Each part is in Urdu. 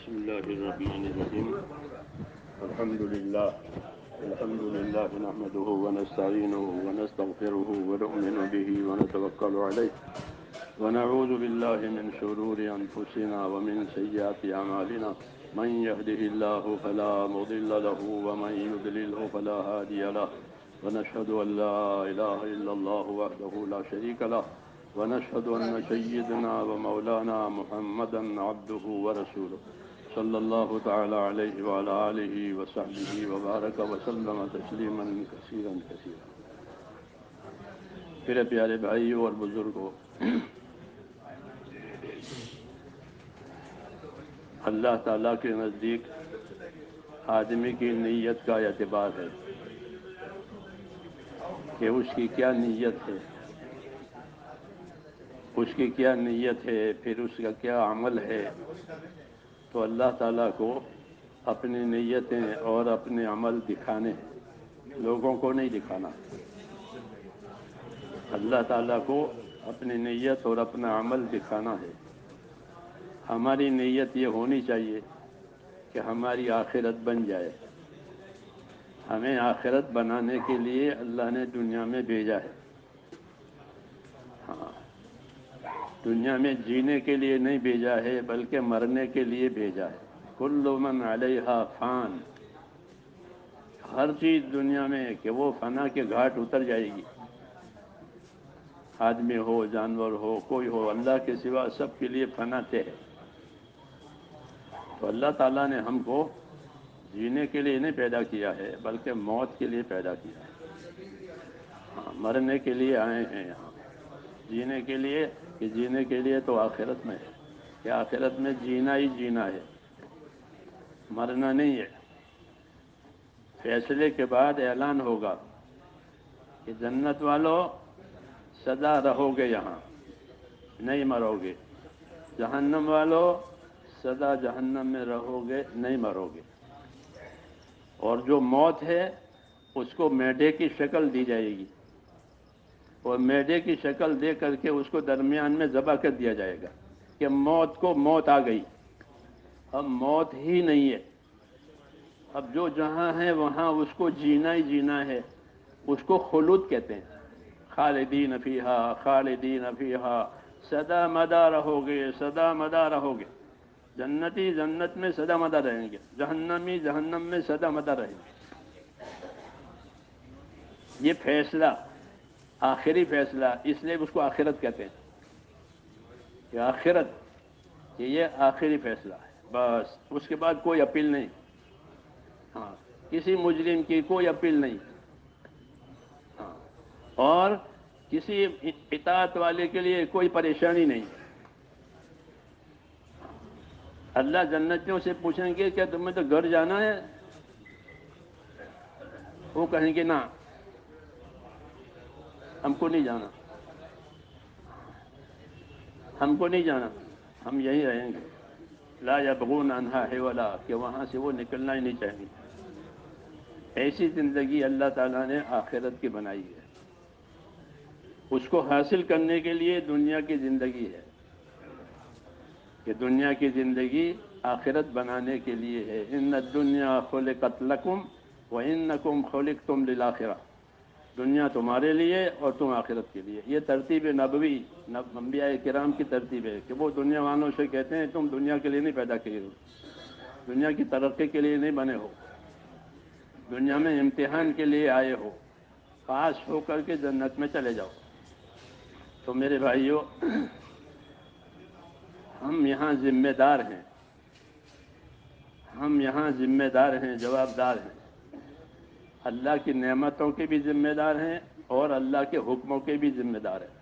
بسم الله الرحمن الرحيم. الحمد لله نحمده ونستعينه ونستغفره ونؤمن به ونتوكل عليه ونعوذ بالله من شرور أنفسنا ومن سيئات أعمالنا. من يهده الله فلا مضل له ومن يضلله فلا هادي له ونشهد أن لا إله إلا الله وحده لا شريك له ونشهد أن سيدنا ومولانا محمدا عبده ورسوله صلى الله تعالى عليه وعلى آله وصحبه وبارك وسلم تسليما كثيرا كثيرا. میرے پیارے بھائیوں اور بزرگوں، اللہ تعالیٰ کے نزدیک آدمی کی نیت کا اعتبار ہے کہ اس کی کیا نیت ہے، اس کی کیا نیت ہے، پھر اس کا کیا عمل ہے. تو اللہ تعالیٰ کو اپنی نیتیں اور اپنے عمل دکھانے ہیں، لوگوں کو نہیں دکھانا. اللہ تعالیٰ کو اپنی نیت اور اپنا عمل دکھانا ہے. ہماری نیت یہ ہونی چاہیے کہ ہماری آخرت بن جائے. ہمیں آخرت بنانے کے لیے اللہ نے دنیا میں بھیجا ہے. ہاں، دنیا میں جینے کے لیے نہیں بھیجا ہے بلکہ مرنے کے لیے بھیجا ہے. کل من علیہا فان، ہر چیز دنیا میں کہ وہ فنا کے گھاٹ اتر جائے گی. آدمی ہو، جانور ہو، کوئی ہو، اللہ کے سوا سب کے لیے فنا طے ہے. تو اللہ تعالیٰ نے ہم کو جینے کے لیے نہیں پیدا کیا ہے بلکہ موت کے لیے پیدا کیا ہے. ہاں، مرنے کے لیے آئے ہیں یہاں. جینے کے لیے، کہ جینے کے لیے تو آخرت میں ہے کہ آخرت میں جینا ہی جینا ہے، مرنا نہیں ہے. فیصلے کے بعد اعلان ہوگا کہ جنت والوں سدا رہو گے، یہاں نہیں مرو گے. جہنم والوں سدا جہنم میں رہو گے، نہیں مرو گے. اور جو موت ہے اس کو میڈے کی شکل دی جائے گی، اور میڈے کی شکل دے کر کے اس کو درمیان میں ذبح کر دیا جائے گا کہ موت کو موت آ گئی. اب موت ہی نہیں ہے. اب جو جہاں ہے وہاں اس کو جینا ہی جینا ہے. اس کو خلود کہتے ہیں. خالدین فیہا خالدین فیہا، سدا مدا رہو گے، سدا مدا رہو گے. جنتی جنت میں سدا مدا رہیں گے، جہنمی جہنم میں سدا مدا رہیں گے. یہ فیصلہ آخری فیصلہ، اس لیے اس کو آخرت کہتے ہیں کہ آخرت، کہ یہ آخری فیصلہ ہے. بس اس کے بعد کوئی اپیل نہیں. ہاں، کسی مجرم کی کوئی اپیل نہیں. ہاں، اور کسی اطاعت والے کے لیے کوئی پریشانی نہیں. اللہ جنتیوں سے پوچھیں گے کیا تمہیں تو گھر جانا ہے؟ وہ کہیں گے نا، ہم کو نہیں جانا، ہم کو نہیں جانا، ہم یہیں رہیں گے. لا یبغون عنہا حولا، کہ وہاں سے وہ نکلنا ہی نہیں چاہیں گے. ایسی زندگی اللہ تعالیٰ نے آخرت کی بنائی ہے. اس کو حاصل کرنے کے لیے دنیا کی زندگی ہے، کہ دنیا کی زندگی آخرت بنانے کے لیے ہے. ان الدنیا خلقت لکم وانکم خلقتم للآخرہ. دنیا تمہارے لیے اور تم آخرت کے لیے. یہ ترتیب نبوی، انبیاء کرام کی ترتیب ہے کہ وہ دنیا والوں سے کہتے ہیں تم دنیا کے لیے نہیں پیدا کیے ہو، دنیا کی ترقی کے لیے نہیں بنے ہو، دنیا میں امتحان کے لیے آئے ہو، پاس ہو کر کے جنت میں چلے جاؤ. تو میرے بھائیوں، ہم یہاں ذمہ دار ہیں، ہم یہاں ذمہ دار ہیں، جواب دار ہیں. اللہ کی نعمتوں کے بھی ذمہ دار ہیں اور اللہ کے حکموں کے بھی ذمہ دار ہیں.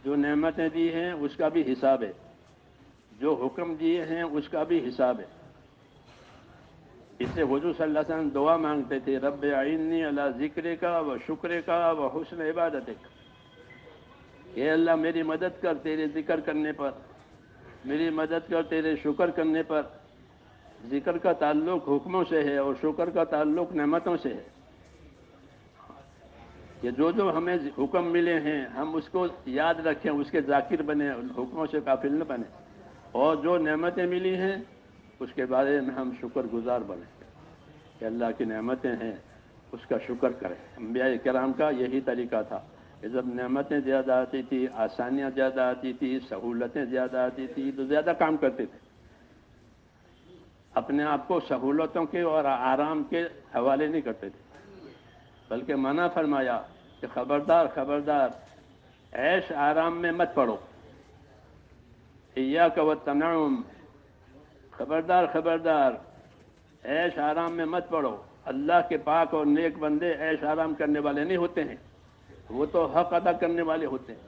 جو نعمتیں دی ہیں اس کا بھی حساب ہے، جو حکم دیے ہیں اس کا بھی حساب ہے. اس سے حضور صلی اللہ علیہ وسلم دعا مانگتے تھے، رب اعنی علی ذکرک و شکرک و حسن عبادتک. اے اللہ میری مدد کر تیرے ذکر کرنے پر، میری مدد کر تیرے شکر کرنے پر. ذکر کا تعلق حکموں سے ہے اور شکر کا تعلق نعمتوں سے ہے. کہ جو جو ہمیں حکم ملے ہیں ہم اس کو یاد رکھیں، اس کے ذاکر بنیں، حکموں سے غافل نہ بنیں. اور جو نعمتیں ملی ہیں اس کے بارے میں ہم شکر گزار بنیں کہ اللہ کی نعمتیں ہیں اس کا شکر کریں۔ انبیاء کرام کا یہی طریقہ تھا کہ جب نعمتیں زیادہ آتی تھی، آسانیاں زیادہ آتی تھی، سہولتیں زیادہ آتی تھی تو زیادہ کام کرتے تھے، اپنے آپ کو سہولتوں کے اور آرام کے حوالے نہیں کرتے تھے، بلکہ منع فرمایا کہ خبردار خبردار عیش آرام میں مت پڑو، ایاک والتنعم، خبردار خبردار عیش آرام میں مت پڑو۔ اللہ کے پاک اور نیک بندے عیش آرام کرنے والے نہیں ہوتے ہیں، وہ تو حق ادا کرنے والے ہوتے ہیں۔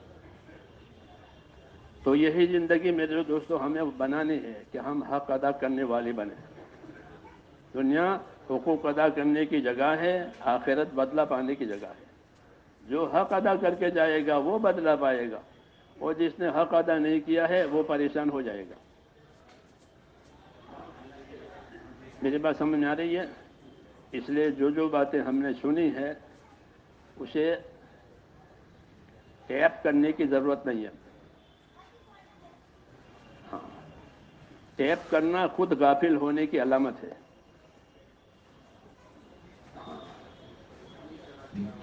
تو یہی زندگی میرے دوستو ہمیں بنانی ہے کہ ہم حق ادا کرنے والے بنیں۔ دنیا حقوق ادا کرنے کی جگہ ہے، آخرت بدلہ پانے کی جگہ ہے۔ جو حق ادا کر کے جائے گا وہ بدلہ پائے گا، اور جس نے حق ادا نہیں کیا ہے وہ پریشان ہو جائے گا۔ میری بات سمجھ میں آ رہی ہے؟ اس لیے جو باتیں ہم نے سنی ہے اسے ٹیپ کرنے کی ضرورت نہیں ہے۔ ہاں، ٹیپ کرنا خود غافل ہونے کی علامت ہے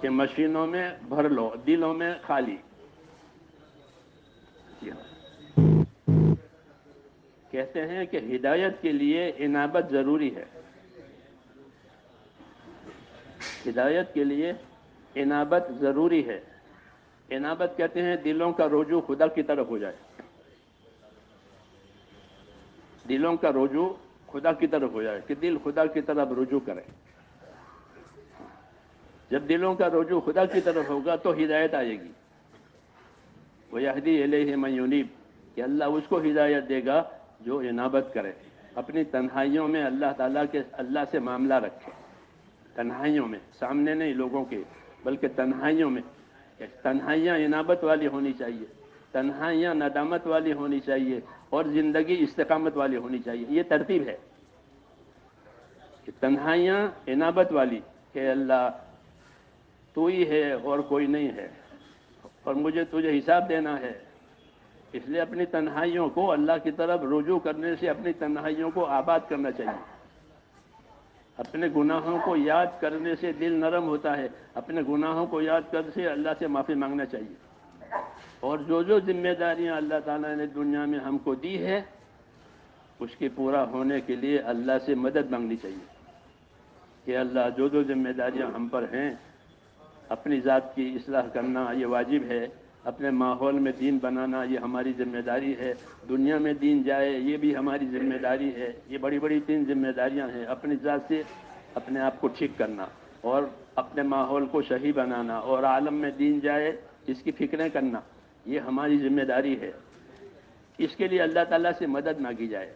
کہ مشینوں میں بھر لو، دلوں میں خالی۔ جی ہاں، کہتے ہیں کہ ہدایت کے لیے انابت ضروری ہے، ہدایت کے لیے انابت ضروری ہے۔ انابت کہتے ہیں دلوں کا رجوع خدا کی طرف ہو جائے، دلوں کا رجوع خدا کی طرف ہو جائے، کہ دل خدا کی طرف رجوع کرے۔ جب دلوں کا رجوع خدا کی طرف ہوگا تو ہدایت آئے گی۔ وَيَهْدِي إِلَيْهِ مَن يُنِيبُ، کہ اللہ اس کو ہدایت دے گا جو انابت کرے، اپنی تنہائیوں میں اللہ سے معاملہ رکھے، تنہائیوں میں، سامنے نہیں لوگوں کے، بلکہ تنہائیوں میں۔ تنہائیاں انابت والی ہونی چاہیے، تنہائیاں ندامت والی ہونی چاہیے، اور زندگی استقامت والی ہونی چاہیے۔ یہ ترتیب ہے کہ تنہائیاں انابت والی، کہ اللہ تو ہی ہے اور کوئی نہیں ہے، اور مجھے تجھے حساب دینا ہے، اس لیے اپنی تنہائیوں کو اللہ کی طرف رجوع کرنے سے اپنی تنہائیوں کو آباد کرنا چاہیے۔ اپنے گناہوں کو یاد کرنے سے دل نرم ہوتا ہے، اپنے گناہوں کو یاد کرنے سے اللہ سے معافی مانگنا چاہیے، اور جو ذمہ داریاں اللہ تعالیٰ نے دنیا میں ہم کو دی ہے اس کے پورا ہونے کے لیے اللہ سے مدد مانگنی چاہیے کہ اللہ جو ذمہ داریاں ہم پر ہیں، اپنی ذات کی اصلاح کرنا یہ واجب ہے، اپنے ماحول میں دین بنانا یہ ہماری ذمہ داری ہے، دنیا میں دین جائے یہ بھی ہماری ذمہ داری ہے۔ یہ بڑی بڑی 3 ذمہ داریاں ہیں، اپنی ذات سے اپنے آپ کو ٹھیک کرنا، اور اپنے ماحول کو صحیح بنانا، اور عالم میں دین جائے اس کی فکریں کرنا، یہ ہماری ذمہ داری ہے۔ اس کے لیے اللہ تعالیٰ سے مدد مانگی جائے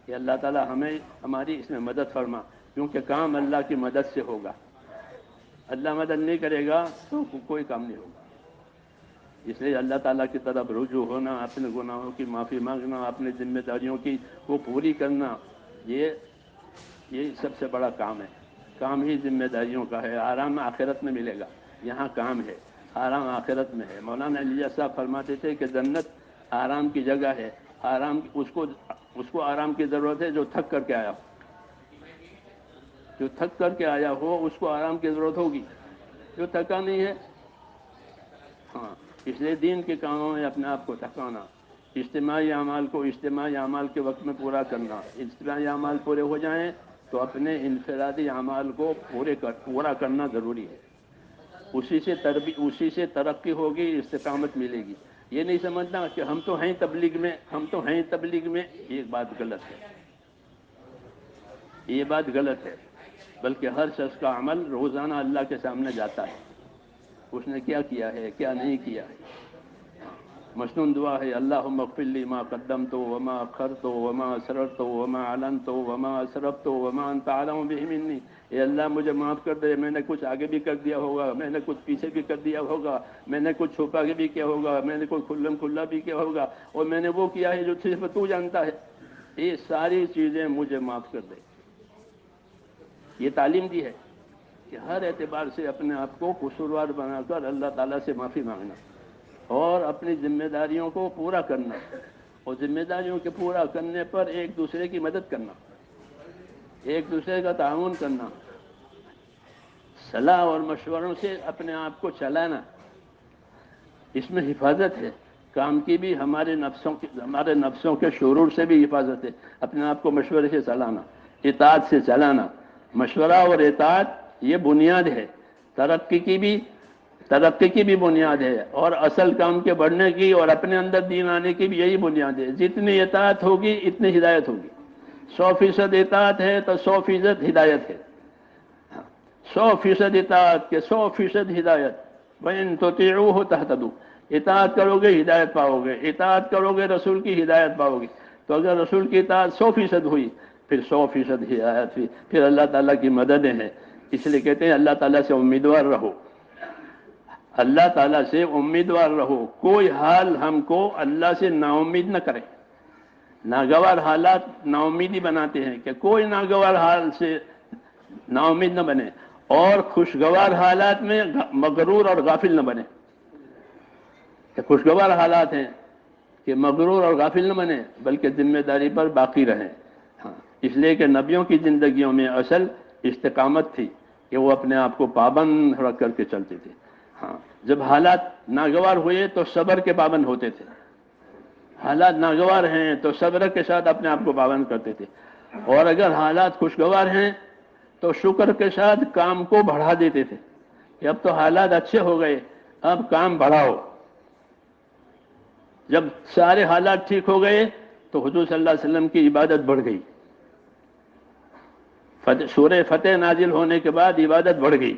کہ اللہ تعالیٰ ہمیں ہماری اس میں مدد فرما، کیونکہ کام اللہ کی مدد سے ہوگا۔ اللہ مدد نہیں کرے گا تو کوئی کام نہیں ہوگا۔ اس لیے اللہ تعالیٰ کی طرف رجوع ہونا، اپنے گناہوں کی معافی مانگنا، اپنی ذمہ داریوں کی کو پوری کرنا، یہ سب سے بڑا کام ہے۔ کام ہی ذمہ داریوں کا ہے۔ آرام آخرت میں ملے گا، یہاں کام ہے، آرام آخرت میں ہے۔ مولانا علی صاحب فرماتے تھے کہ جنت آرام کی جگہ ہے، اس کو آرام کی ضرورت ہے جو تھک کر کے آیا ہو، جو تھک کر کے آیا ہو اس کو آرام کی ضرورت ہوگی، جو تھکا نہیں ہے۔ ہاں، اس لیے دین کے کاموں میں اپنے آپ کو تھکانا، اجتماعی اعمال کو اجتماعی اعمال کے وقت میں پورا کرنا، اجتماعی اعمال پورے ہو جائیں تو اپنے انفرادی اعمال کو پورا کرنا ضروری ہے۔ اسی سے ترقی ہوگی، استقامت ملے گی۔ یہ نہیں سمجھنا کہ ہم تو ہیں تبلیغ میں، یہ بات غلط ہے، یہ بات غلط ہے، بلکہ ہر شخص کا عمل روزانہ اللہ کے سامنے جاتا ہے، اس نے کیا کیا ہے کیا نہیں کیا ہے۔ مسنون دعا ہے، اللہم اغفر لی ما قدمت وما اخرت وما اسررت وما اعلنت وما اسرفت وما انت اعلم بہ منی۔ اے اللہ مجھے معاف کر دے، میں نے کچھ آگے بھی کر دیا ہوگا، میں نے کچھ پیچھے بھی کر دیا ہوگا، میں نے کچھ چھپا کے بھی کیا ہوگا، میں نے کوئی کھلم کھلا بھی کیا ہوگا، اور میں نے وہ کیا ہے جو صرف تو جانتا ہے۔ یہ ساری چیزیں مجھے معاف کر دے۔ یہ تعلیم دی ہے کہ ہر اعتبار سے اپنے آپ کو قصوروار بنا کر اللہ تعالیٰ سے معافی مانگنا، اور اپنی ذمہ داریوں کو پورا کرنا، اور ذمہ داریوں کے پورا کرنے پر ایک دوسرے کی مدد کرنا، ایک دوسرے کا تعاون کرنا، صلاح اور مشوروں سے اپنے آپ کو چلانا، اس میں حفاظت ہے کام کی بھی، ہمارے نفسوں کے شرور سے بھی حفاظت ہے، اپنے آپ کو مشورے سے چلانا، اطاعت سے چلانا۔ مشورہ اور اطاعت یہ بنیاد ہے ترقی کی بھی بنیاد ہے، اور اصل کام کے بڑھنے کی اور اپنے اندر دین آنے کی بھی یہی بنیاد ہے۔ جتنی اطاعت ہوگی اتنی ہدایت ہوگی۔ 100% اطاعت ہے تو 100% ہدایت ہے، 100% اطاعت کے 100% ہدایت۔ وَإِن تُطِيعُوهُ تَهْتَدُوا، اطاعت کرو گے ہدایت پاؤ گے، اطاعت کرو گے رسول کی ہدایت پاؤ گے۔ تو اگر رسول کی اطاعت 100% ہوئی پھر 100% ہدایت ہوئی، پھر اللہ تعالیٰ کی مددیں ہیں۔ اس لیے کہتے ہیں اللہ تعالیٰ سے امیدوار رہو، اللہ تعالیٰ سے امیدوار رہو۔ کوئی حال ہم کو اللہ سے نا امید نہ کرے۔ ناگوار حالات نا امیدی بناتے ہیں کہ کوئی ناگوار حال سے نا امید نہ بنے، اور خوشگوار حالات میں مغرور اور غافل نہ بنے۔ کہ خوشگوار حالات ہیں کہ مغرور اور غافل نہ بنے، بلکہ ذمہ داری پر باقی رہیں۔ ہاں، اس لیے کہ نبیوں کی زندگیوں میں اصل استقامت تھی کہ وہ اپنے آپ کو پابند رکھ کر کے چلتے تھے۔ ہاں، جب حالات ناگوار ہوئے تو صبر کے پابند ہوتے تھے، حالات ناگوار ہیں تو صبر کے ساتھ اپنے آپ کو پابند کرتے تھے، اور اگر حالات خوشگوار ہیں تو شکر کے ساتھ کام کو بڑھا دیتے تھے کہ اب تو حالات اچھے ہو گئے، اب کام بڑھاؤ۔ جب سارے حالات ٹھیک ہو گئے تو حضور صلی اللہ علیہ وسلم کی عبادت بڑھ گئی، سورہ فتح نازل ہونے کے بعد عبادت بڑھ گئی۔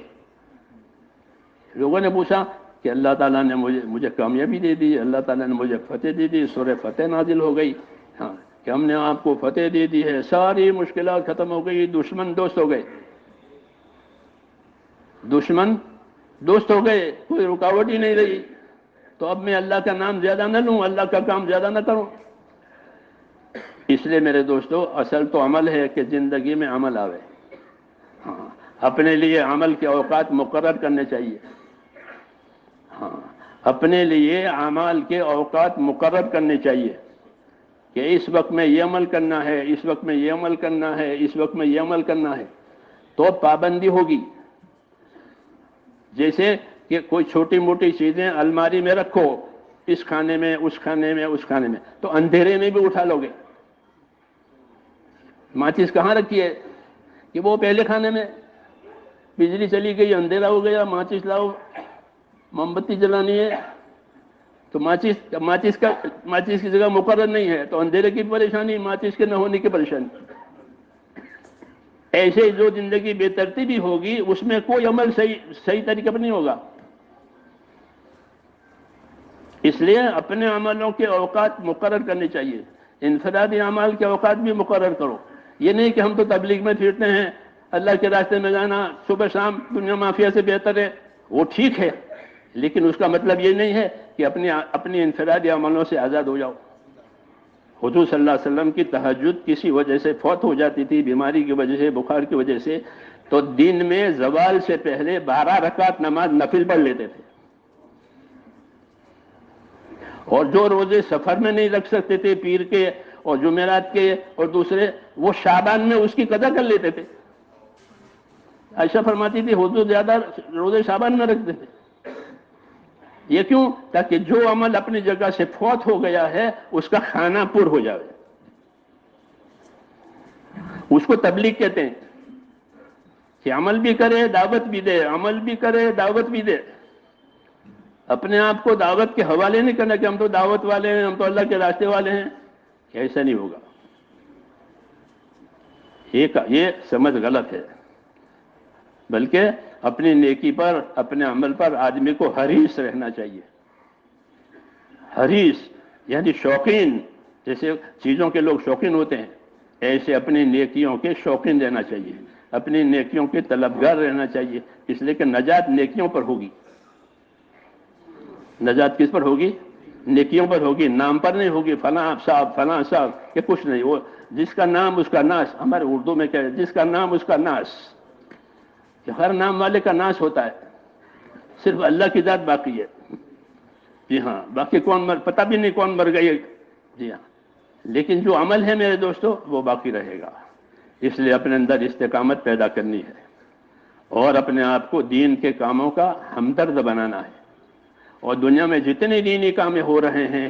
لوگوں نے پوچھا کہ اللہ تعالیٰ نے مجھے کامیابی دے دی، اللہ تعالیٰ نے مجھے فتح دے دی، سورہ فتح نازل ہو گئی، ہاں کہ ہم نے آپ کو فتح دے دی ہے، ساری مشکلات ختم ہو گئی، دشمن دوست ہو گئے، دشمن دوست ہو گئے، کوئی رکاوٹ ہی نہیں رہی، تو اب میں اللہ کا نام زیادہ نہ لوں، اللہ کا کام زیادہ نہ کروں۔ اس لیے میرے دوستو، اصل تو عمل ہے کہ زندگی میں عمل آوے۔ ہاں، اپنے لیے عمل کے اوقات مقرر کرنے چاہیے۔ ہاں، اپنے لیے اعمال کے اوقات مقرر کرنے چاہیے کہ اس وقت میں یہ عمل کرنا ہے، اس وقت میں یہ عمل کرنا ہے، اس وقت میں یہ عمل کرنا ہے، تو پابندی ہوگی۔ جیسے کہ کوئی چھوٹی موٹی چیزیں الماری میں رکھو، اس کھانے میں، اس کھانے میں، اس کھانے میں، تو اندھیرے میں بھی اٹھا لو گے۔ ماچس کہاں رکھی ہے کہ وہ پہلے کھانے میں، بجلی چلی گئی، اندھیرا ہو گیا، ماچس لاؤ، موم بتی جلانی ہے، تو ماچس کی جگہ مقرر نہیں ہے تو اندھیرے کی پریشانی، ماچس کے نہ ہونے کی پریشانی۔ ایسے جو زندگی بے ترتیبی ہوگی اس میں کوئی عمل صحیح طریقے پر نہیں ہوگا۔ اس لیے اپنے عملوں کے اوقات مقرر کرنے چاہیے، انفرادی اعمال کے اوقات بھی مقرر کرو۔ یہ نہیں کہ ہم تو تبلیغ میں پھرتے ہیں، اللہ کے راستے میں جانا صبح شام دنیا مافیا سے بہتر ہے، وہ ٹھیک ہے، لیکن اس کا مطلب یہ نہیں ہے کہ اپنی انفرادی عملوں سے آزاد ہو جاؤ۔ حضور صلی اللہ علیہ وسلم کی تہجد کسی وجہ سے فوت ہو جاتی تھی، بیماری کی وجہ سے، بخار کی وجہ سے، تو دن میں زوال سے پہلے 12 رکعت نماز نفل پڑھ لیتے تھے، اور جو روزے سفر میں نہیں رکھ سکتے تھے، پیر کے اور جمعرات کے اور دوسرے، وہ شعبان میں اس کی قضا کر لیتے تھے۔ عائشہ فرماتی تھی حضور زیادہ روزے شعبان میں رکھتے تھے۔ یہ کیوں؟ تاکہ جو عمل اپنی جگہ سے فوت ہو گیا ہے اس کا کھانا پر ہو جائے۔ اس کو تبلیغ کہتے ہیں کہ عمل بھی کرے دعوت بھی دے، عمل بھی کرے دعوت بھی دے۔ اپنے آپ کو دعوت کے حوالے نہیں کرنا کہ ہم تو دعوت والے ہیں، ہم تو اللہ کے راستے والے ہیں، ایسا نہیں ہوگا۔ یہ سمجھ غلط ہے، بلکہ اپنی نیکی پر، اپنے عمل پر آدمی کو حریص رہنا چاہیے۔ حریص یعنی شوقین، جیسے چیزوں کے لوگ شوقین ہوتے ہیں، ایسے اپنی نیکیوں کے شوقین رہنا چاہیے، اپنی نیکیوں کے طلبگار رہنا چاہیے، اس لیے کہ نجات نیکیوں پر ہوگی۔ نجات کس پر ہوگی؟ نیکیوں پر ہوگی، نام پر نہیں ہوگی، فلاں صاحب فلاں صاحب، یہ کچھ نہیں۔ وہ جس کا نام اس کا ناس، ہمارے اردو میں کہتے ہیں جس کا نام اس کا ناس، کہ ہر نام والے کا ناس ہوتا ہے، صرف اللہ کی ذات باقی ہے۔ جی ہاں، باقی کون پتہ بھی نہیں کون مر گئی۔ جی ہاں، لیکن جو عمل ہے میرے دوستو وہ باقی رہے گا. اس لیے اپنے اندر استقامت پیدا کرنی ہے اور اپنے آپ کو دین کے کاموں کا ہمدرد بنانا ہے. اور دنیا میں جتنے دینی کام ہو رہے ہیں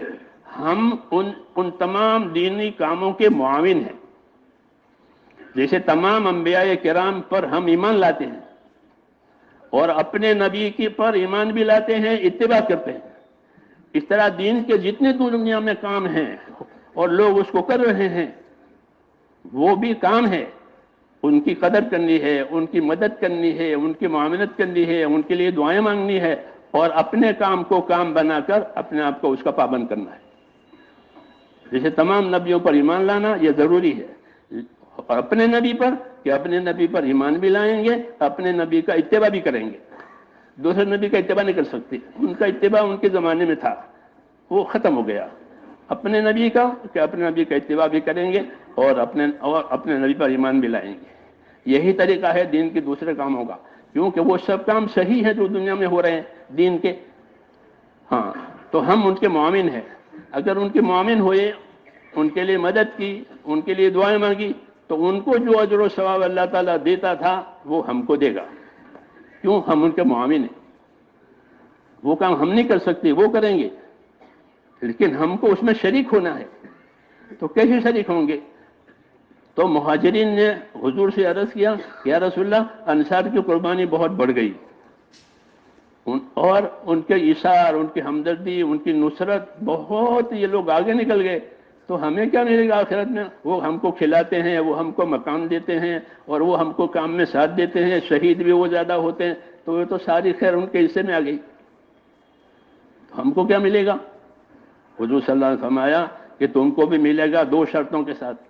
ہم ان تمام دینی کاموں کے معاون ہیں. جیسے تمام انبیاء کرام پر ہم ایمان لاتے ہیں اور اپنے نبی کی پر ایمان بھی لاتے ہیں، اتباع کرتے ہیں، اس طرح دین کے جتنے دنیا میں کام ہیں اور لوگ اس کو کر رہے ہیں وہ بھی کام ہے. ان کی قدر کرنی ہے، ان کی مدد کرنی ہے، ان کی معاونت کرنی ہے، ان کے لیے دعائیں مانگنی ہے اور اپنے کام کو کام بنا کر اپنے آپ کو اس کا پابند کرنا ہے. جیسے تمام نبیوں پر ایمان لانا یہ ضروری ہے، اور اپنے نبی پر کہ اپنے نبی پر ایمان بھی لائیں گے، اپنے نبی کا اتباع بھی کریں گے. دوسرے نبی کا اتباع نہیں کر سکتے، ان کا اتباع ان کے زمانے میں تھا، وہ ختم ہو گیا. اپنے نبی کا کہ اپنے نبی کا اتباع بھی کریں گے اور اپنے نبی پر ایمان بھی لائیں گے. یہی طریقہ ہے دین کے دوسرے کاموں کا، کیونکہ وہ سب کام صحیح ہیں جو دنیا میں ہو رہے ہیں دین کے. ہاں تو ہم ان کے معاون ہیں. اگر ان کے معاون ہوئے، ان کے لیے مدد کی، ان کے لیے دعائیں مانگی، تو ان کو جو اجر و ثواب اللہ تعالیٰ دیتا تھا وہ ہم کو دے گا. کیوں؟ ہم ان کے معاون ہیں. وہ کام ہم نہیں کر سکتے، وہ کریں گے، لیکن ہم کو اس میں شریک ہونا ہے. تو کیسے شریک ہوں گے؟ تو مہاجرین نے حضور سے عرض کیا، یا رسول اللہ انصار کی قربانی بہت بڑھ گئی اور ان کے ایثار، ان کی ہمدردی، ان کی نصرت، بہت یہ لوگ آگے نکل گئے، تو ہمیں کیا ملے گا آخرت میں؟ وہ ہم کو کھلاتے ہیں، وہ ہم کو مکان دیتے ہیں اور وہ ہم کو کام میں ساتھ دیتے ہیں، شہید بھی وہ زیادہ ہوتے ہیں، تو یہ تو ساری خیر ان کے حصے میں آ گئی. ہم کو کیا ملے گا؟ حضور صلی اللہ علیہ وسلم فرمایا کہ تم کو بھی ملے گا 2 شرطوں کے ساتھ.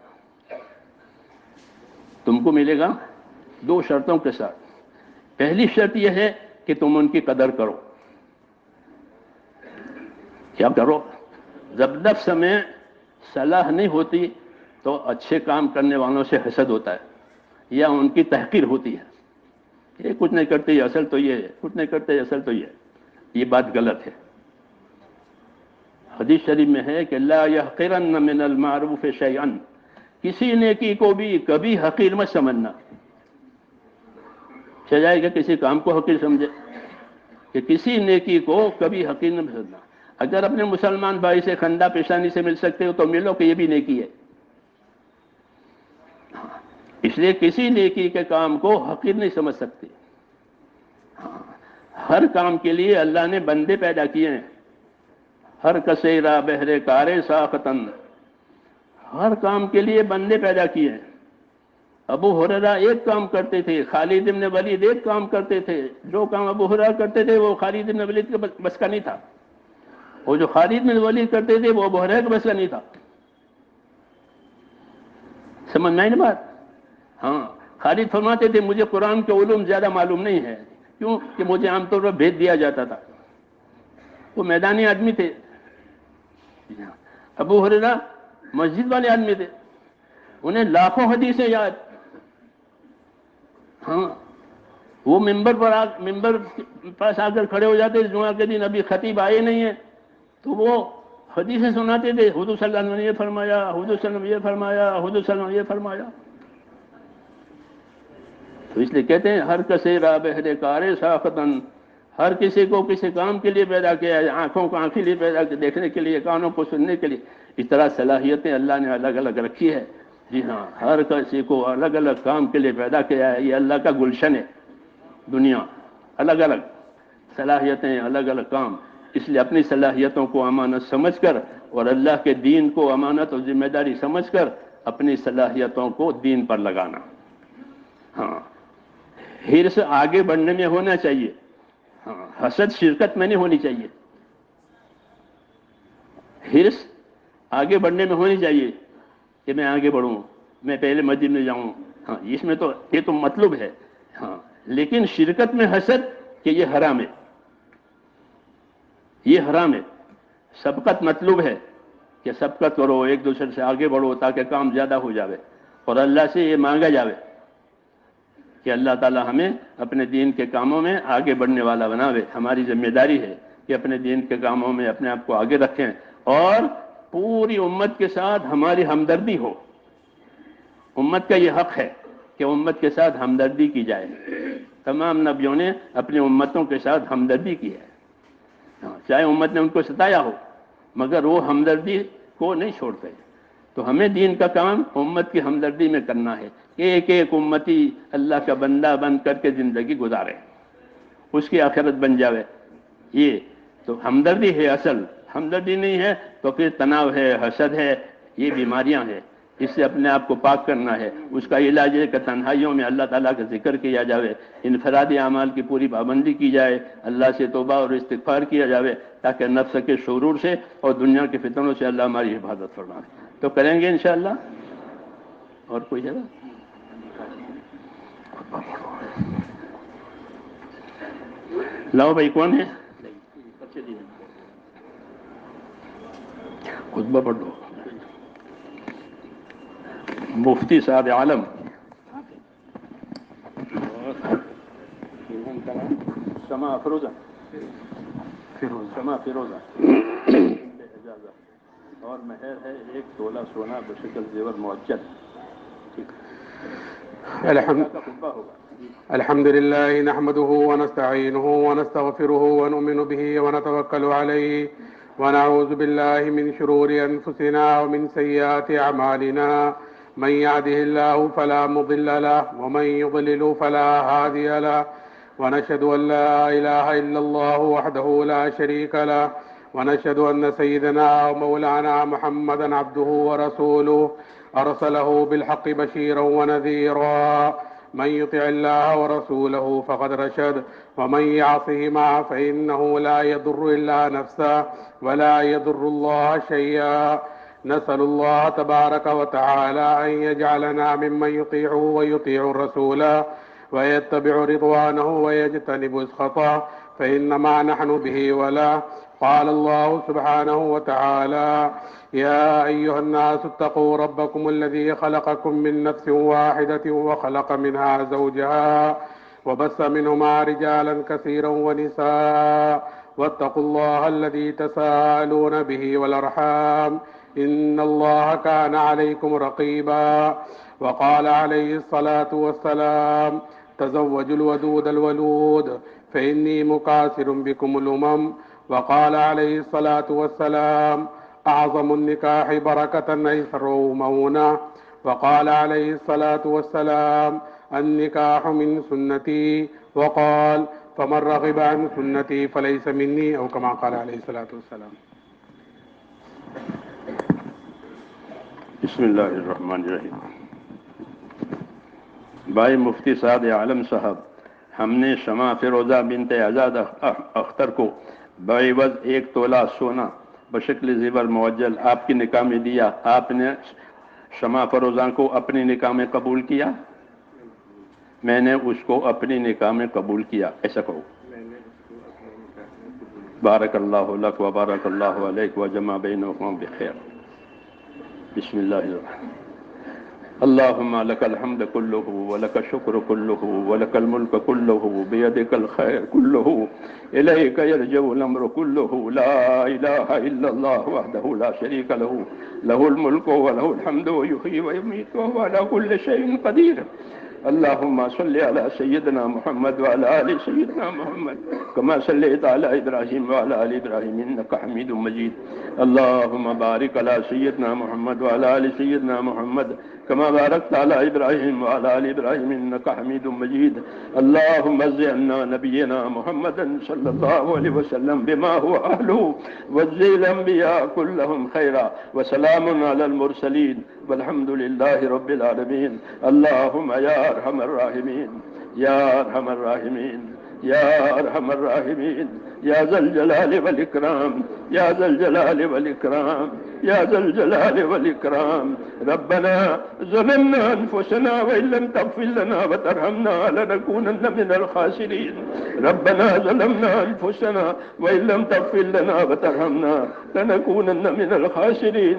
تم کو ملے گا 2 شرطوں کے ساتھ. پہلی شرط یہ ہے کہ تم ان کی قدر کرو. کیا کرو؟ جب نفس میں صلاح نہیں ہوتی تو اچھے کام کرنے والوں سے حسد ہوتا ہے یا ان کی تحقیر ہوتی ہے. یہ کچھ نہیں کرتے، یہ اصل تو یہ ہے، کچھ نہیں کرتے، اصل تو یہ ہے. یہ بات غلط ہے. حدیث شریف میں ہے کہ لا يحقرن من المعروف شيئا، کسی نیکی کو بھی کبھی حقیر مت سمجھنا. جائے کہ کسی کام کو حقیر سمجھے، کہ کسی نیکی کو کبھی حقیر نہ سمجھنا. اگر اپنے مسلمان بھائی سے خندہ پیشانی سے مل سکتے ہو تو ملو، کہ یہ بھی نیکی ہے. اس لیے کسی نیکی کے کام کو حقیر نہیں سمجھ سکتے. ہر کام کے لیے اللہ نے بندے پیدا کیے ہیں. ہر کسیرا بہرے کارے ساختن، ہر کام کے لیے بندے پیدا کیے ہیں. ابو ہریرہ ایک کام کرتے تھے، خالد بن ولید ایک کام کرتے تھے. جو کام ابو ہریرہ کرتے تھے وہ خالد بن ولید کے بس کا نہیں تھا، وہ جو خالد بن ولید کرتے تھے وہ ابو ہریرہ کے بس کا نہیں تھا. سمجھ میں آئی نا بات؟ ہاں، خالد فرماتے تھے مجھے قرآن کے علوم زیادہ معلوم نہیں ہے، کیوں کہ مجھے عام طور پر بھیج دیا جاتا تھا. وہ میدانی آدمی تھے. ابو ہریرہ مسجد والے آدمی تھے، انہیں لاکھوں حدیثیں یاد. ہاں، وہ ممبر پاس آ کر کھڑے ہو جاتے جمعہ کے دن، ابھی خطیب آئے نہیں ہیں، تو وہ حدیثیں سناتے تھے. حضور صلی اللہ علیہ وسلم نے یہ فرمایا، حضور صلی اللہ علیہ وسلم یہ فرمایا، حضور صلی اللہ علیہ وسلم یہ فرمایا. تو اس لیے کہتے ہیں ہر کسیرا بہرے کارے ساختن، ہر کسی کو کسی کام کے لیے پیدا کیا ہے. آنکھوں کو آنکھ کے لیے پیدا کیا، دیکھنے کے لیے، کانوں کو سننے کے لیے. اس طرح صلاحیتیں اللہ نے الگ الگ رکھی ہے. جی ہاں، ہر کسی کو الگ الگ کام کے لیے پیدا کیا ہے. یہ اللہ کا گلشن ہے. دنیا الگ الگ صلاحیتیں، الگ الگ کام. اس لیے اپنی صلاحیتوں کو امانت سمجھ کر اور اللہ کے دین کو امانت اور ذمہ داری سمجھ کر اپنی صلاحیتوں کو دین پر لگانا. ہاں، حرص آگے بڑھنے میں ہونا چاہیے. ہاں، حسد شرکت میں نہیں ہونی چاہیے. حرص آگے بڑھنے میں ہونی چاہیے کہ میں آگے بڑھوں، میں پہلے مسجد میں جاؤں. ہاں، اس میں تو یہ تو مطلب ہے. ہاں، لیکن شرکت میں حسد کہ یہ حرام ہے، یہ حرام ہے. سبقت مطلوب ہے کہ سبقت کرو، ایک دوسرے سے آگے بڑھو تاکہ کام زیادہ ہو جاوے. اور اللہ سے یہ مانگا جاوے کہ اللہ تعالی ہمیں اپنے دین کے کاموں میں آگے بڑھنے والا بناوے. ہماری ذمہ داری ہے کہ اپنے دین کے کاموں میں اپنے آپ کو آگے رکھیں اور پوری امت کے ساتھ ہماری ہمدردی ہو. امت کا یہ حق ہے کہ امت کے ساتھ ہمدردی کی جائے. تمام نبیوں نے اپنی امتوں کے ساتھ ہمدردی کی ہے، چاہے امت نے ان کو ستایا ہو، مگر وہ ہمدردی کو نہیں چھوڑتے. تو ہمیں دین کا کام امت کی ہمدردی میں کرنا ہے. ایک ایک امتی اللہ کا بندہ بن کر کے زندگی گزارے، اس کی آخرت بن جاوے. یہ تو ہمدردی ہے اصل. ہمدردی نہیں ہے تو پھر تناؤ ہے، حسد ہے، یہ بیماریاں ہیں. اس سے اپنے آپ کو پاک کرنا ہے. اس کا علاج ہے کہ تنہائیوں میں اللہ تعالیٰ کا ذکر کیا جاوے، انفرادی اعمال کی پوری پابندی کی جائے، اللہ سے توبہ اور استغفار کیا جاوے، تاکہ نفس کے شرور سے اور دنیا کے فتنوں سے اللہ ہماری حفاظت فرمائے. تو کریں گے انشاءاللہ. اور کوئی جگہ لاؤ بھائی، کون ہے؟ خطبہ پڑھ دو. مفتی صاحب عالم شمع فیروزہ اجازت اور مہر ہے 1 تولہ سونا بشکل زیور معجل. الحمد لله نحمده ونستعينه ونستغفره ونؤمن به ونتوكل عليه ونعوذ بالله من شرور أنفسنا ومن سيئات أعمالنا. من يهده الله فلا مضل له ومن يضلل فلا هادي له. ونشهد أن لا إله إلا الله وحده لا شريك له ونشهد أن سيدنا ومولانا محمدا عبده ورسوله أرسله بالحق بشيرا ونذيرا. من يطع الله ورسوله فقد رشد ومن يعصهما فإنه لا يضر إلا نفسه ولا يضر الله شيئا. نسأل الله تبارك وتعالى أن يجعلنا ممن يطيعه ويطيع الرسول ويتبع رضوانه ويجتنب سخطه، فإنما نحن به وله. قال الله سبحانه وتعالى: يا أيها الناس اتقوا ربكم الذي خلقكم من نفس واحدة وخلق منها زوجها وبث منهما رجالا كثيرا ونساء واتقوا الله الذي تساءلون به والأرحام إن الله كان عليكم رقيبا. وقال عليه الصلاة والسلام: تزوجوا الودود الولود فإني مكاثر بكم الأمم. وقال عليه الصلاة والسلام: أعظم النكاح بركة أيسره مؤونة. وقال عليه الصلاة والسلام: النكاح من سنتي. وقال: فمن رغب عن سنتي فليس مني، أو كما قال عليه الصلاة والسلام. بسم اللہ الرحمن الرحیم. بھائی مفتی صاحب عالم صاحب، ہم نے شمع فیروزہ بنت آزاد اختر کو بعوض 1 تولہ سونا بشکل زیور معجل آپ کی نکاح میں دیا. آپ نے شمع فیروزہ کو اپنی نکاح میں قبول کیا؟ میں نے اس کو اپنی نکاح میں قبول کیا، ایسا کہو. بارک اللہ لک و بارک اللہ علیک و جمع بینکم بخیر. بسم اللہ الرحمن الرحیم. اللهم لك الحمد كله ولك الشكر كله ولك الملك كله بيدك الخير كله إليك يرجع الأمر كله. لا إله إلا الله وحده لا شريك له، له الملك وله الحمد ويحيي ويميت وهو على كل شيء قدير. اللهم صل على سيدنا محمد وعلى آل سيدنا محمد كما صليت على إبراهيم وعلى آل إبراهيم إنك حميد مجيد. اللهم بارك على سيدنا محمد وعلى آل سيدنا محمد كما باركت على إبراهيم وعلى آل إبراهيم إنك حميد مجيد. اللهم زدنا نبينا محمدا صلى الله عليه وسلم بما هو أهله وزد الأنبياء كلهم خيرا وسلام على المرسلين والحمد لله رب العالمين. اللهم يا أرحم الراحمين يا أرحم الراحمين يا أرحم الراحمين يا ذا الجلال والإكرام يا ذا الجلال والإكرام يا ذا الجلال والإكرام. ربنا ظلمنا أنفسنا وإن لم تغفر لنا وترحمنا لنكونن من الخاسرين. ربنا ظلمنا أنفسنا وإن لم تغفر لنا وترحمنا لنكونن من الخاسرين.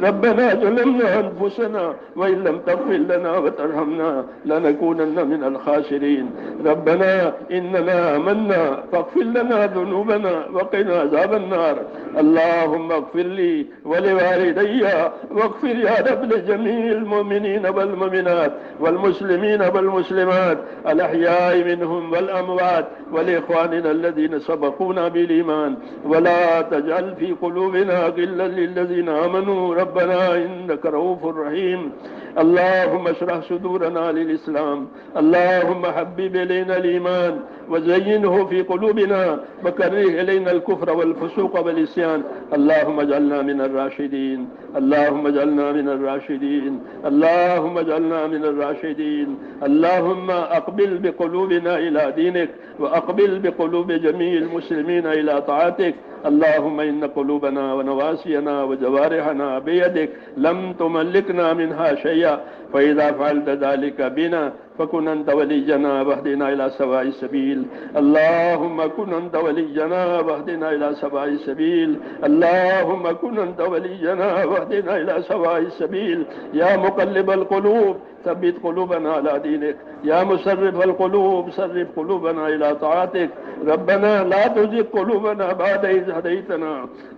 ربنا ظلمنا أنفسنا وإن لم تغفر لنا وترحمنا لنكونن من الخاسرين. ربنا إننا إننا آمنا فاغفر لنا ذنوبنا وقنا عذاب النار. اللهم اغفر لي ولوالدي واغفر يا رب لجميع المؤمنين والمؤمنات والمسلمين والمسلمات الأحياء منهم والأموات ولإخواننا الذين سبقونا بالإيمان ولا تجعل في قلوبنا غلا للذين آمنوا ربنا إنك رؤوف رحيم. اللهم اشرح صدورنا للإسلام. اللهم حبب إلينا الإيمان وزينه في قلوبنا وكره إلينا الكفر والفسوق والعصيان. اللهم اجعلنا من الراشدين. اللهم اجعلنا من الراشدين. اللهم اجعلنا من الراشدين. اللهم أقبل بقلوبنا إلى دينك وأقبل بقلوب جميع المسلمين إلى طاعتك. اللهم إن قلوبنا ونواسينا وجوارحنا بيدك لم تملكنا منها شيئا، فإذا فعلت ذلك بنا فكن أنت ولينا واهدنا إلى سواء السبيل. اللهم كن أنت ولينا واهدنا إلى سواء السبيل. اللهم كن أنت ولينا واهدنا إلى سواء السبيل. يا مقلب القلوب ثبت قلوبنا على دينك. يا مصرف القلوب صرف قلوبنا إلى طاعتك. ربنا لا تزغ قلوبنا بعد إذ هديتنا.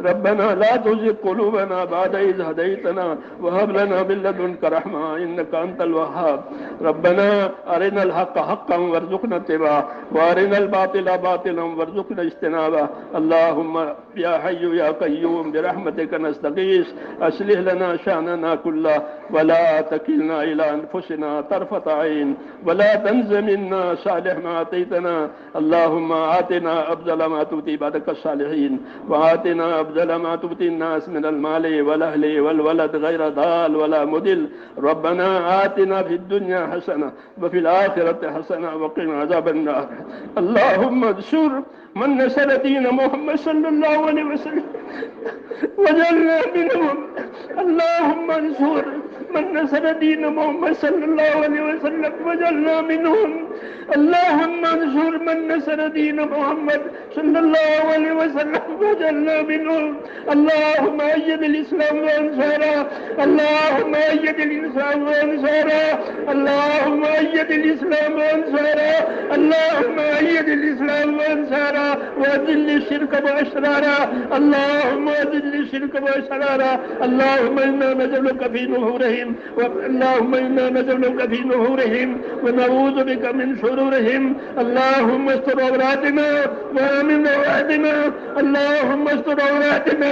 ربنا لا تزغ قلوبنا بعد إذ هديتنا وهب لنا من لدنك رحمة إنك أنت الوهاب. ربنا أرنا الحق حقا وارزقنا اتباعه وأرنا الباطل باطلا وارزقنا اجتنابه. اللهم يا حي يا قيوم برحمتك نستغيث أصلح لنا شأننا كله ولا تكلنا إلى أنفسنا طرفة عين ولا تنز منا صالح ما أعطيتنا. اللهم آتنا أفضل ما تؤتي عبادك الصالحين وآتنا أفضل ما تؤتي الناس من المال والأهل والولد غير ضال ولا مضل. ربنا آتنا في الدنيا حسنة وفي الآخرة حسنة وقنا عذاب النار. اللهم انصر من نصر دين محمد صلى الله عليه وسلم وجعلنا منهم. اللهم انصر من نصر دين محمد صلى الله عليه وسلم وجعلنا منهم. اللهم انصر من نصر دين محمد صلى الله عليه وسلم وجعلنا منهم. اللهم أيد الإسلام وأنصاره. اللهم أيد الإسلام وأنصاره. اللهم أيد الإسلام وأنصاره. اللهم أيد الإسلام وأنصاره وأذل الشرك وأشراره. اللهم أذل الشرك وأشراره. اللهم إنا نجعلك في نحورهم. اللهم إنا نجعلك في نحورهم ونعوذ بك من شرورهم. اللهم استر عوراتنا وآمن روعاتنا. اللهم استر عوراتنا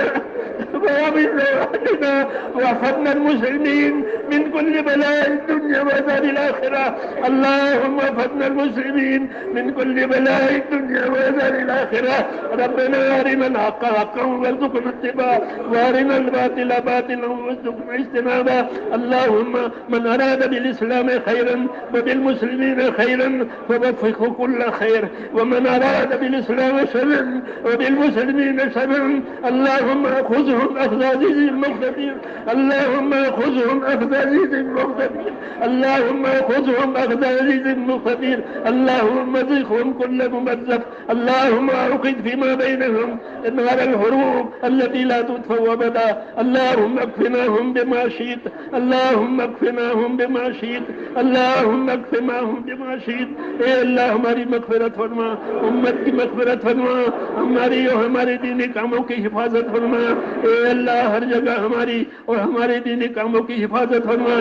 وآمن روعاتنا واحفظنا المسلمين من كل بلاء الدنيا وعذاب الآخرة. اللهم احفظنا المسلمين من كل بلاء الدنيا وعذاب الآخرة. ربنا أرنا الحق حقا وارزقنا اتباعه وأرنا الباطل باطلا وارزقنا اجتنابه. اللهم من أراد بالإسلام خيرا وبالمسلمين خيرا فوفقه كل خير، ومن أراد بالإسلام شرا وبالمسلمين شرا اللهم خذهم أخذ عزيز مقتدر. اللهم خذهم أخذ عزيز مقتدر. اللهم خذهم أخذ عزيز مقتدر. اللهم ذقهم كل ممزق. اللهم أوقد فيما بينهم نار الحروب التي لا تطفأ أبدا. اللهم اكفناهم بما شئت. اللهم اكفناهم بما شئت. اللهم اكفناهم بما شئت. اے اللہ ہماری مغفرت فرما، امت کی مغفرت فرما، ہماری اور ہمارے دینی کاموں کی حفاظت فرما. اے اللہ ہر جگہ ہماری اور ہمارے دینی کاموں کی حفاظت فرما،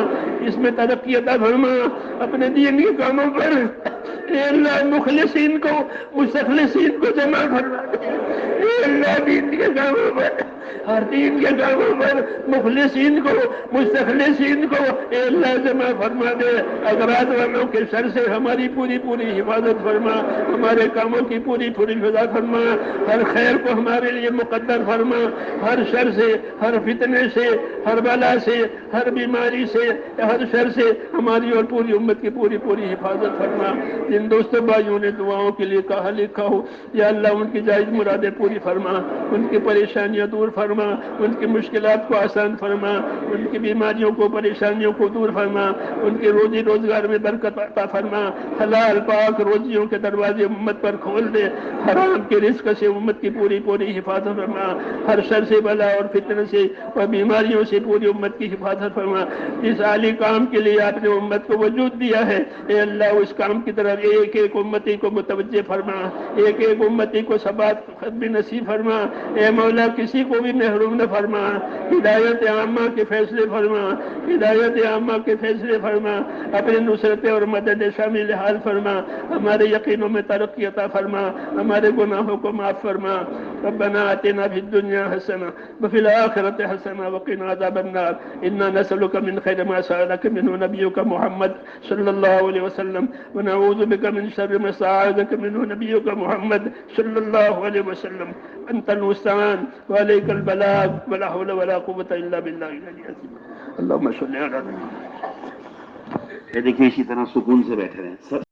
اس میں ترقی عطا فرما اپنے دین کے کاموں پر. اے اللہ مخلصین کو مستخلصین کو جمع فرما. اے اللہ دین کے کاموں پر، ہر دین کے کاموں پر مخلصین کو مستخلصین کو اے اللہ جمع فرما دے. اغراض والوں کے شر سے ہماری پوری حفاظت فرما، ہمارے کاموں کی پوری فضا فرما. ہر خیر کو ہمارے لیے مقدر فرما، ہر شر سے، ہر فتنے سے، ہر بلا سے، ہر بیماری سے، ہر شر سے ہماری اور پوری امت کی پوری حفاظت فرما. جن دوستوں بھائیوں نے دعاؤں کے لیے کہا لکھا ہو یا اللہ ان کی جائز مرادیں پوری فرما، ان کی پریشانیاں دور فرما، ان کی مشکلات کو آسان فرما، ان کی بیماریوں کو پریشانیوں کو دور فرما، ان کے روزی روزگار میں برکت عطا فرما، حلال پاک روزیوں کے دروازے امت پر کھول دے، حرام کے رزق سے امت کی پوری حفاظت فرما، ہر شر سے بلا اور فتنہ سے اور بیماریوں سے پوری امت کی حفاظت فرما۔ اس عالی کام کے لیے آپ نے امت کو وجود دیا ہے، اے اللہ اس کام کی طرف ایک ایک امتی کو متوجہ فرما، ایک ایک امتی کو ثبات بھی نصیب فرما، اے مولا کسی کو بھی محروم نہ فرما، ہدایت عامہ کے فیصلے فرما، ہدایت عامہ کے فیصلے فرما، اپنے نصرت اور مدد شامل حال فرما، ہمارے یقینوں میں ترقی عطا فرما، ہمارے گناہوں کو معاف فرما۔ ربنا آتنا فی الدنیا حسنہ وفی الآخرۃ حسنہ وقنا عذاب النار، انا نسألک من خیر ما سألک منہ نبیک محمد صلی اللہ علیہ وسلم ونعوذ بک من شر ما استعاذک منہ نبیک محمد صلی اللہ علیہ وسلم، انت المستعان وعلیک البلاغ ولا حول ولا قوة الا باللہ العلی العظیم۔ اللہم صلی علی محمد۔ دیکھیے اسی طرح سکون سے بیٹھے رہیں۔